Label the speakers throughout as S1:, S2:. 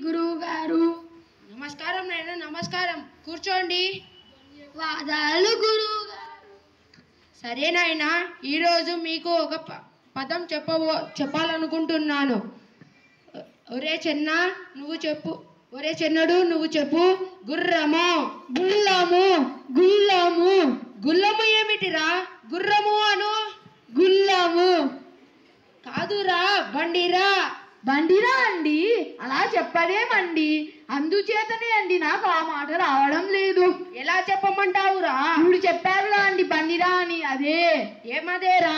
S1: గురువు గారు.
S2: నమస్కారం నాయన, నమస్కారం. కూర్చోండి.
S1: వాదాలు గురువు గారు.
S2: సరే నాయన, ఈరోజు మీకు ఒక పదం చెప్పాలనుకుంటున్నాను. ఒరే చెన్న నువ్వు చెప్పు. ఒరే చెన్నడు నువ్వు చెప్పు. గుర్రము.
S1: గుల్లము. గుల్లము.
S2: గుల్లము ఏమిటిరా? గుర్రము అను.
S1: గుల్లము
S2: కాదురా, బండిరా.
S1: బండిరా అండి? అలా చెప్పలేమండి. అందుచేతనే అండి నాకు ఆ మాట రావడం లేదు.
S2: ఎలా చెప్పమంటావురా?
S1: ఇప్పుడు చెప్పారుగా అండి బండిరా అని. అదే.
S2: ఏమదేరా?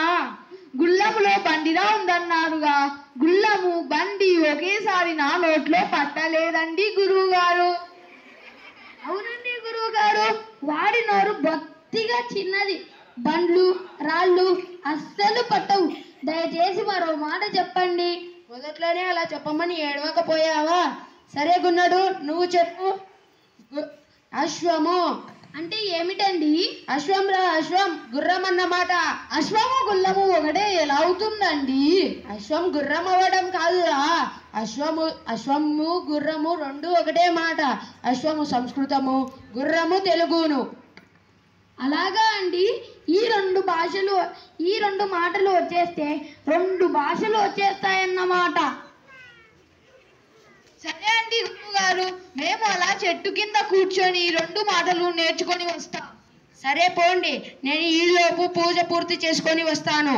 S1: గుల్లములో బండిరా ఉందన్నారుగా. గుల్లము బండి ఒకేసారి నా నోట్లో పట్టలేదండి గురువు గారు. అవునండి గురువు గారు, వాడి నోరు బొత్తిగా చిన్నది. బండ్లు రాళ్ళు అస్సలు పట్టవు. దయచేసి మరో మాట చెప్పండి.
S2: మొదట్లోనే అలా చెప్పమని ఏడవకపోయావా? సరే గున్నడు నువ్వు చెప్పు. అశ్వము
S1: అంటే ఏమిటండి?
S2: అశ్వం రా, అశ్వం. గుర్రం అన్నమాట.
S1: అశ్వము గుల్లము ఒకటే ఎలా అవుతుందండి?
S2: అశ్వం గుర్రం అవ్వడం కాదురా. అశ్వము గుర్రము రెండు ఒకటే మాట. అశ్వము సంస్కృతము, గుర్రము తెలుగును.
S1: అలాగా అండి. ఈ రెండు మాటలు వచ్చేస్తే రెండు భాషలు వచ్చేస్తాయన్నమాట. సరే అండి గురువు గారు, మేము అలా చెట్టు కింద కూర్చొని ఈ రెండు మాటలు నేర్చుకొని వస్తాం.
S2: సరే పోండి, నేను ఈలోపు పూజ పూర్తి చేసుకొని వస్తాను.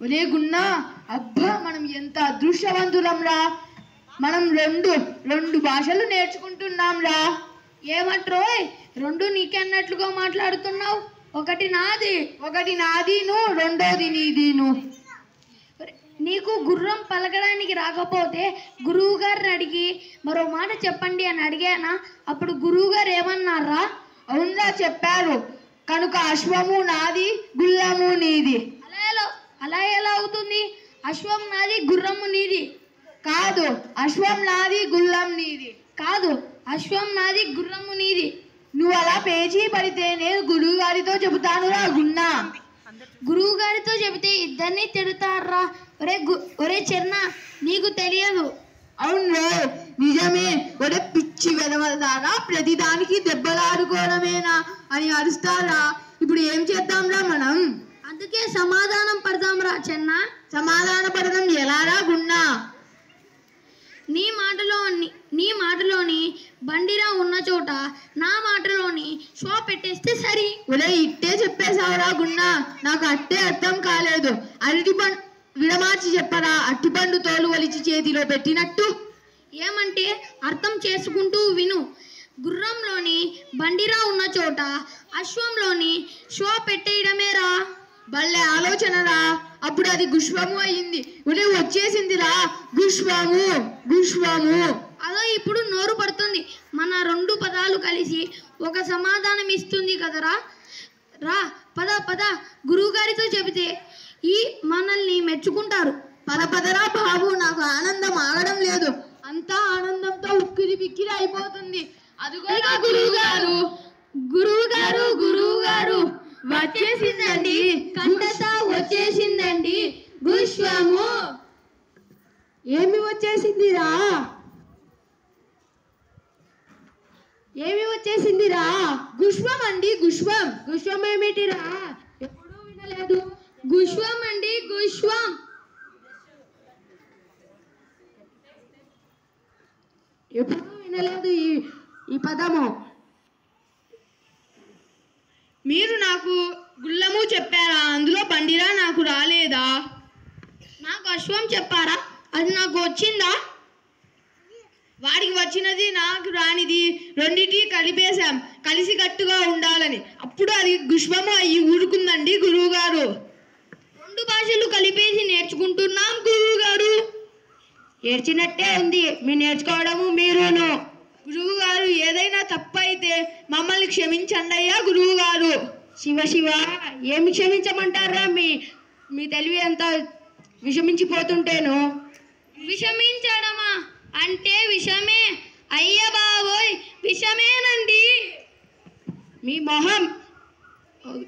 S1: ఒరే గున్నా, అబ్బా మనం ఎంత అదృష్టవంతులంరా. మనం రెండు భాషలు నేర్చుకుంటున్నాంరా. ఏమంట్రోయ్, రెండు నీకన్నట్లుగా మాట్లాడుతున్నావు. ఒకటి నాదిను, రెండోది నీదిను. నీకు గుర్రం పలకడానికి రాకపోతే గురువు గారిని అడిగి మరో మాట చెప్పండి అని అడిగానా? అప్పుడు గురువు గారు ఏమన్నారా? అవునా చెప్పారు. కనుక అశ్వము నాది, గుల్లము నీది. అలా ఎలా అవుతుంది? అశ్వం నాది, గుర్రము నీది కాదు. అశ్వం నాది, గుల్లం నీది కాదు. అశ్వం నాది, గుర్రము నీది. నువ్వు అలా పేచీ పడితే నేను గురువు గారితో చెబుతానురా గున్నా. గురువు గారితో చెబితే ఇద్దరిని తిడతారా? ఒరే చెన్న, నీకు తెలియదు. అవును నిజమే. ఒరే పిచ్చి వెదవదారా, ప్రతిదానికి దెబ్బలాడుకోవడమేనా అని అరుస్తారా? ఇప్పుడు ఏం చేద్దాంరా మనం? అందుకే సమాధానం పడదాంరా చెన్న. సమాధాన పడదాం ఎలారా గున్నా? నీ మాటలోని బండిరా ఉన్న చోట నా మాటలోని షో పెట్టేస్తే సరి. ఒరే ఇట్టే చెప్పేశావురా గున్నా, నాకు అట్టే అర్థం కాలేదు. అరటిపండు విడమార్చి చెప్పరా, అట్టిపండు తోలు ఒలిచి చేతిలో పెట్టినట్టు. ఏమంటే అర్థం చేసుకుంటూ విను. గుర్రంలోని బండిరా ఉన్న చోట అశ్వంలోని షో పెట్టేయడమేరా. భలే ఆలోచనరా. అప్పుడు అది గుష్వము అయ్యింది. ఉనే వచ్చేసిందిరా గుష్వము. అదో ఇప్పుడు నోరు పడుతుంది. మన రెండు పదాలు కలిసి ఒక సమాధానం ఇస్తుంది కదరా. రా పద గురువుగారితో చెబితే ఈ మనల్ని మెచ్చుకుంటారు. పదరా బాబు, నాకు ఆనందం ఆగడం లేదు. అంతా ఆనందంతో ఉక్కిరి బిక్కిరి అయిపోతుంది. అదిగోగా గురువు గారు వచ్చేసిందండి. కంటత వచ్చేసిందండి. గుష్వము. ఏమి వచ్చేసిందిరా? గుష్వం అండి, గుష్వం. గుష్వం ఏమిటిరా? ఎప్పుడూ వినలేదు. గుష్వం అండి, గుష్వం. ఎప్పుడూ వినలేదు ఈ పదము.
S2: మీరు నాకు గుల్లము చెప్పారా? అందులో బండిరా నాకు రాలేదా?
S1: నాకు అశ్వం చెప్పారా? అది నాకు వచ్చిందా?
S2: వాడికి వచ్చినది నాకు రానిది రెండిటి కలిపేశాం, కలిసి కట్టుగా ఉండాలని. అప్పుడు అది గుష్వము అయ్యి ఊరుకుందండి గురువు గారు.
S1: రెండు భాషలు కలిపేసి నేర్చుకుంటున్నాం గురువు గారు.
S2: ఏడ్చినట్టే ఉంది మీ నేర్చుకోవడము మీరును. గురువు గారు ఏదైనా తప్పు అయితే మమ్మల్ని క్షమించండి అయ్యా గురువు గారు. శివ ఏమి క్షమించమంటారా? మీ తెలివి అంతా విషమించిపోతుంటేను.
S1: విషమించడమా అంటే విషమే? అయ్య బాబోయ్, విషమేనండి.
S2: మీ మొహం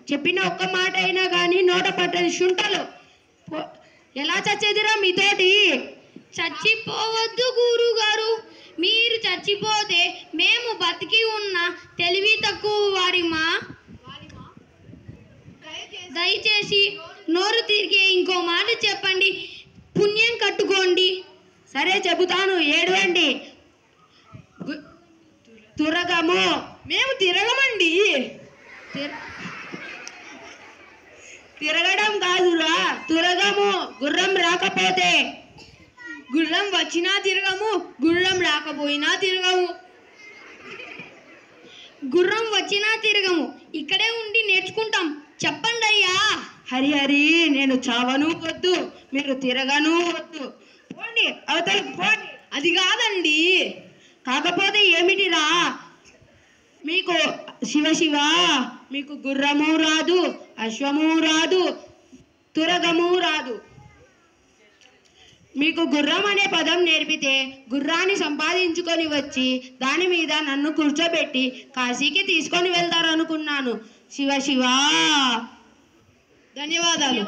S2: చెప్పిన ఒక్క మాట అయినా కానీ నోట పట్టని శుంఠలు. ఎలా చచ్చేదిరా మీతోటి?
S1: చచ్చిపోవద్దు గురుగారు. మీరు చచ్చిపోతే మేము బతికి ఉన్న తెలివి తక్కువ వారిమా. దయచేసి నోరు తిరిగే ఇంకో మాట చెప్పండి, పుణ్యం కట్టుకోండి.
S2: సరే చెబుతాను, ఏడవండి. తురగము. మేము తిరగమండి. తిరగడం కాదురా, తురగము. గుర్రం రాకపోతే.
S1: గుర్రం వచ్చినా తిరగము, గుర్రం రాకపోయినా తిరగము. గుర్రం వచ్చినా తిరగము, ఇక్కడే ఉండి నేర్చుకుంటాం. చెప్పండి అయ్యా.
S2: హరి నేను చావను వద్దు, మీరు తిరగను వద్దు. పోండి అవతలకు పోండి.
S1: అది కాదండి.
S2: కాకపోతే ఏమిటిరా? మీకు శివ మీకు గుర్రము రాదు, అశ్వము రాదు, తురగము రాదు. మీకు గుర్రం అనే పదం నేర్పితే గుర్రాన్ని సంపాదించుకొని వచ్చి దాని మీద నన్ను కూర్చోబెట్టి కాశీకి తీసుకొని వెళ్తారనుకున్నాను. శివ
S1: ధన్యవాదాలు.